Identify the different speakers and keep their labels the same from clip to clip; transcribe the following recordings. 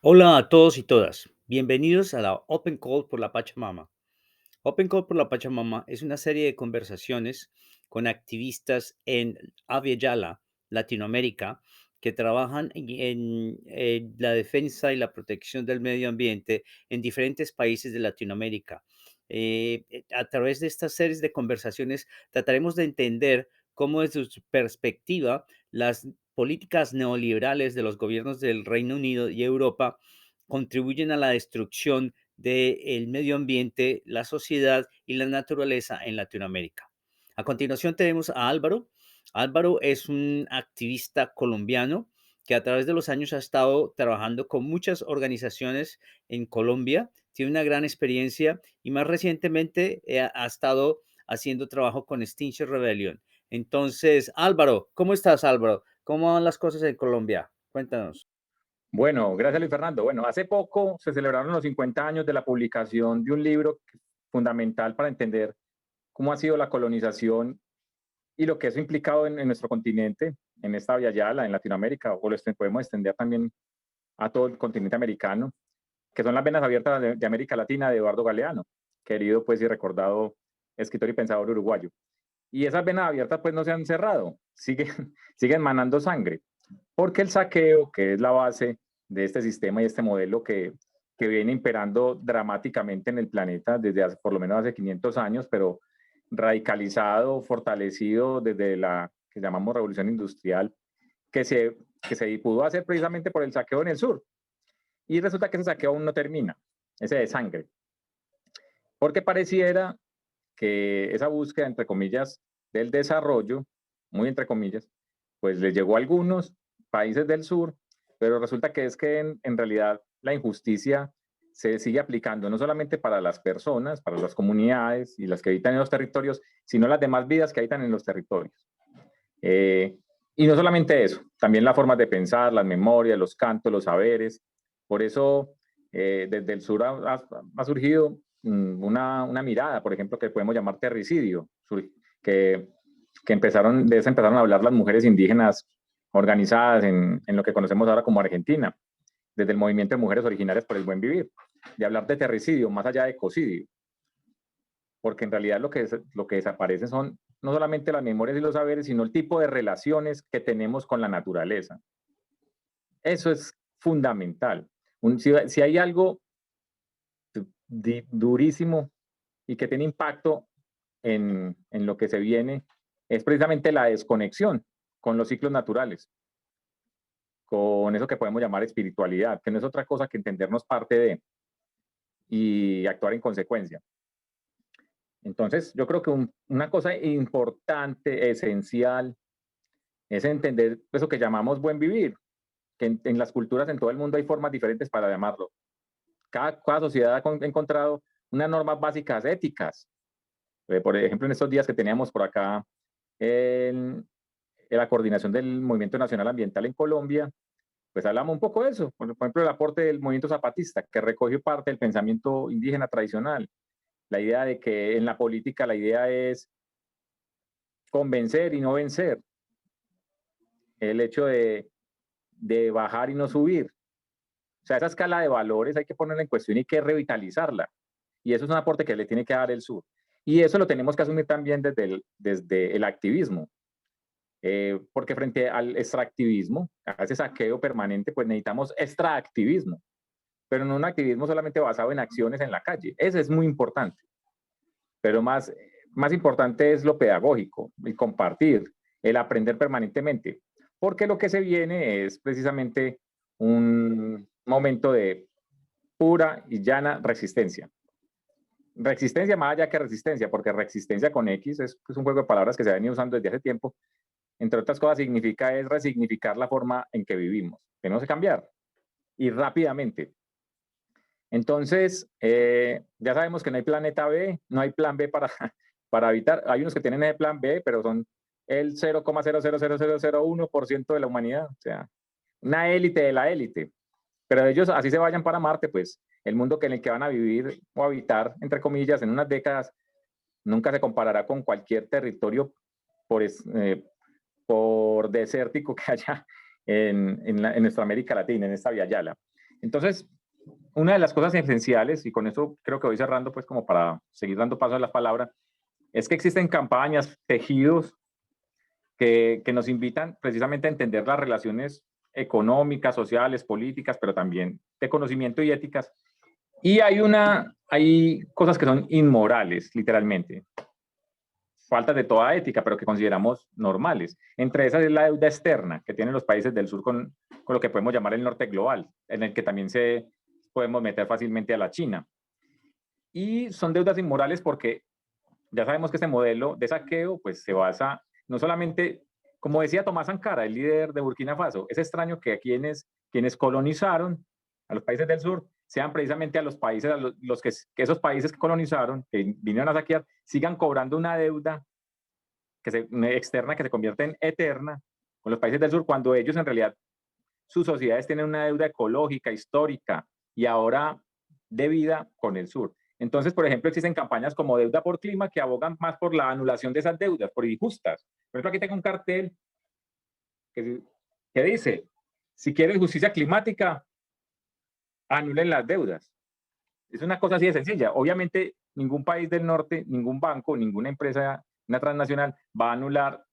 Speaker 1: Hola a todos y todas. Bienvenidos a la Open Call por la Pachamama. Open Call por la Pachamama es una serie de conversaciones con activistas en Abya, Latinoamérica, que trabajan en la defensa y la protección del medio ambiente en diferentes países de Latinoamérica. A través de estas series de conversaciones trataremos de entender cómo desde su perspectiva las políticas neoliberales de los gobiernos del Reino Unido y Europa contribuyen a la destrucción del medio ambiente, la sociedad y la naturaleza en Latinoamérica. A continuación tenemos a Álvaro. Álvaro es un activista colombiano que a través de los años ha estado trabajando con muchas organizaciones en Colombia, tiene una gran experiencia y más recientemente ha estado haciendo trabajo con Extinction Rebellion. Entonces, Álvaro, ¿cómo estás, Álvaro? ¿Cómo van las cosas en Colombia? Cuéntanos.
Speaker 2: Bueno, gracias Luis Fernando. Bueno, hace poco se celebraron los 50 años de la publicación de un libro fundamental para entender cómo ha sido la colonización y lo que eso ha implicado en nuestro continente, en esta Via Yala, en Latinoamérica, o podemos extender también a todo el continente americano, que son las venas abiertas de América Latina de Eduardo Galeano, querido pues y recordado escritor y pensador uruguayo. Y esas venas abiertas pues no se han cerrado, siguen manando sangre, porque el saqueo, que es la base de este sistema y este modelo que viene imperando dramáticamente en el planeta desde hace, por lo menos hace 500 años, pero radicalizado, fortalecido desde la que llamamos revolución industrial, que se pudo hacer precisamente por el saqueo en el sur. Y resulta que ese saqueo aún no termina, ese de sangre, porque pareciera que esa búsqueda, entre comillas, del desarrollo, muy entre comillas, pues les llegó a algunos países del sur, pero resulta que es que en realidad la injusticia se sigue aplicando no solamente para las personas, para las comunidades y las que habitan en los territorios, sino las demás vidas que habitan en los territorios. Eh, y no solamente eso, también las formas de pensar, las memorias, los cantos, los saberes. Por eso, desde el sur ha surgido una mirada, por ejemplo, que podemos llamar terricidio, que, de eso empezaron a hablar las mujeres indígenas organizadas en lo que conocemos ahora como Argentina, desde el movimiento de mujeres originarias por el buen vivir, de hablar de terricidio más allá de ecocidio, porque en realidad lo que desaparece son no solamente las memorias y los saberes, sino el tipo de relaciones que tenemos con la naturaleza. Eso es fundamental. Si hay algo durísimo y que tiene impacto en lo que se viene, es precisamente la desconexión con los ciclos naturales, con eso que podemos llamar espiritualidad, que no es otra cosa que entendernos parte de y actuar en consecuencia. Entonces, yo creo que una cosa importante, esencial, es entender eso que llamamos buen vivir, que en las culturas en todo el mundo hay formas diferentes para llamarlo. Cada sociedad ha encontrado unas normas básicas éticas. Por ejemplo, en estos días que teníamos por acá en la coordinación del Movimiento Nacional Ambiental en Colombia, pues hablamos un poco de eso. Por ejemplo, el aporte del movimiento zapatista, que recogió parte del pensamiento indígena tradicional. La idea de que en la política la idea es convencer y no vencer. El hecho de bajar y no subir. O sea, esa escala de valores hay que ponerla en cuestión y hay que revitalizarla. Y eso es un aporte que le tiene que dar el sur. Y eso lo tenemos que asumir también desde el activismo. Porque frente al extractivismo, a ese saqueo permanente, pues necesitamos extraactivismo. Pero no un activismo solamente basado en acciones en la calle. Eso es muy importante. Pero más importante es lo pedagógico, el compartir, el aprender permanentemente. Porque lo que se viene es precisamente un momento de pura y llana resistencia. Resistencia más allá que resistencia, porque resistencia con X es un juego de palabras que se ha venido usando desde hace tiempo. Entre otras cosas, significa es resignificar la forma en que vivimos. Tenemos que cambiar y rápidamente. Entonces, ya sabemos que no hay planeta B, no hay plan B para habitar. Hay unos que tienen el plan B, pero son el 0,0000001% de la humanidad. O sea, una élite de la élite. Pero ellos así se vayan para Marte, pues el mundo en el que van a vivir o habitar, entre comillas, en unas décadas, nunca se comparará con cualquier territorio por, por desértico que haya en nuestra América Latina, en esta Via Yala. Entonces, una de las cosas esenciales, y con eso creo que voy cerrando, pues como para seguir dando paso a las palabras, es que existen campañas, tejidos que nos invitan precisamente a entender las relaciones económicas, sociales, políticas, pero también de conocimiento y éticas. Y hay cosas que son inmorales, literalmente, faltas de toda ética, pero que consideramos normales. Entre esas es la deuda externa que tienen los países del sur con lo que podemos llamar el norte global, en el que también podemos meter fácilmente a la China. Y son deudas inmorales porque ya sabemos que este modelo de saqueo pues se basa no solamente, como decía Tomás Sankara, el líder de Burkina Faso, es extraño que quienes colonizaron a los países del sur sean precisamente a los países, que esos países que colonizaron, que vinieron a saquear, sigan cobrando una deuda externa que se convierte en eterna con los países del sur, cuando ellos en realidad, sus sociedades tienen una deuda ecológica, histórica y ahora de vida con el sur. Entonces, por ejemplo, existen campañas como Deuda por Clima que abogan más por la anulación de esas deudas, por injustas. Por ejemplo, aquí tengo un cartel que, que dice, si quieres justicia climática, anulen las deudas. Es una cosa así de sencilla. Obviamente, ningún país del norte, ningún banco, ninguna empresa, una transnacional va a anular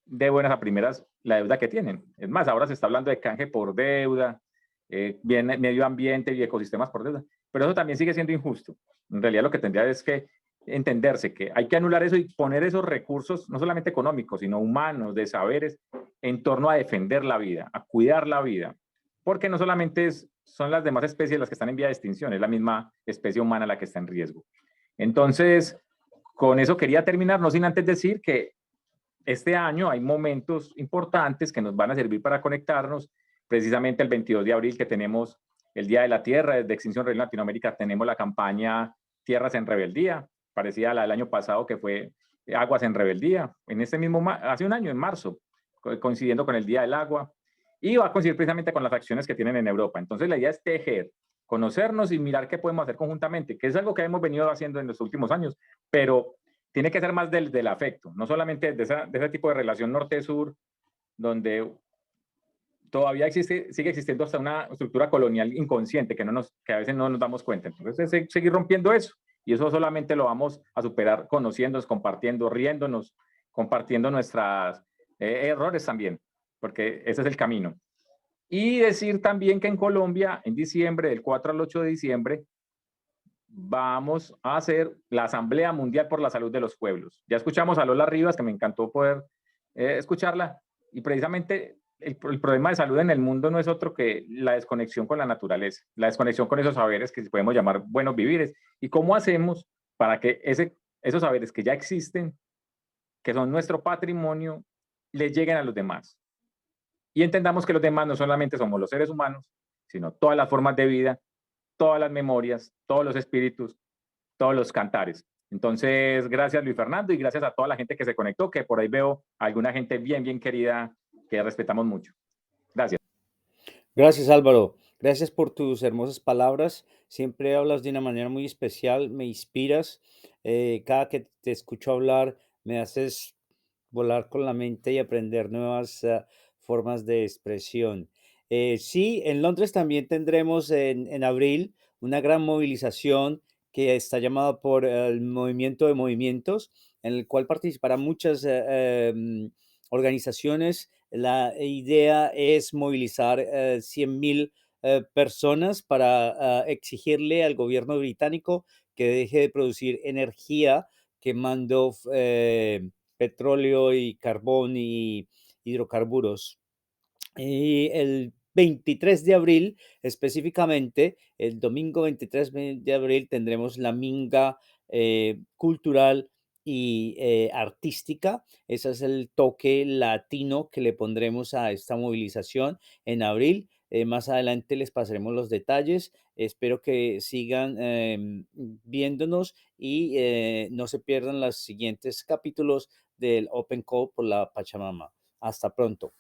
Speaker 2: de buenas a primeras la deuda que tienen. Es más, ahora se está hablando de canje por deuda, bien medio ambiente y ecosistemas por deuda, pero eso también sigue siendo injusto. En realidad lo que tendría es que entenderse que hay que anular eso y poner esos recursos, no solamente económicos, sino humanos, de saberes, en torno a defender la vida, a cuidar la vida, porque no solamente son las demás especies las que están en vía de extinción, es la misma especie humana la que está en riesgo. Entonces, con eso quería terminar, no sin antes decir que este año hay momentos importantes que nos van a servir para conectarnos. Precisamente el 22 de abril que tenemos el Día de la Tierra, desde Extinción Rebelión Latinoamérica tenemos la campaña Tierras en Rebeldía, parecida a la del año pasado que fue Aguas en Rebeldía, en este mismo, hace un año, en marzo, coincidiendo con el Día del Agua, y va a coincidir precisamente con las acciones que tienen en Europa. Entonces la idea es tejer, conocernos y mirar qué podemos hacer conjuntamente, que es algo que hemos venido haciendo en los últimos años, pero tiene que ser más del afecto, no solamente de ese tipo de relación norte-sur, donde todavía sigue existiendo hasta una estructura colonial inconsciente que a veces no nos damos cuenta. Entonces, es seguir rompiendo eso. Y eso solamente lo vamos a superar conociéndonos, compartiendo, riéndonos, compartiendo nuestros errores también, porque ese es el camino. Y decir también que en Colombia, en diciembre, del 4 al 8 de diciembre, vamos a hacer la Asamblea Mundial por la Salud de los Pueblos. Ya escuchamos a Lola Rivas, que me encantó poder escucharla, y precisamente el problema de salud en el mundo no es otro que la desconexión con la naturaleza, la desconexión con esos saberes que podemos llamar buenos vivires. ¿Y cómo hacemos para que esos saberes que ya existen, que son nuestro patrimonio, les lleguen a los demás? Y entendamos que los demás no solamente somos los seres humanos, sino todas las formas de vida, todas las memorias, todos los espíritus, todos los cantares. Entonces, gracias Luis Fernando y gracias a toda la gente que se conectó, que por ahí veo alguna gente bien, bien querida que respetamos mucho. Gracias.
Speaker 1: Gracias, Álvaro. Gracias por tus hermosas palabras. Siempre hablas de una manera muy especial, me inspiras. Cada que te escucho hablar, me haces volar con la mente y aprender nuevas formas de expresión. Sí, en Londres también tendremos en abril una gran movilización que está llamada por el Movimiento de Movimientos, en el cual participarán muchas organizaciones. La idea es movilizar 100.000 personas para exigirle al gobierno británico que deje de producir energía quemando petróleo y carbón y hidrocarburos. Y el 23 de abril, específicamente, el domingo 23 de abril, tendremos la minga cultural y artística. Ese es el toque latino que le pondremos a esta movilización en abril. Más adelante les pasaremos los detalles. Espero que sigan viéndonos y no se pierdan los siguientes capítulos del Open Call por la Pachamama. Hasta pronto.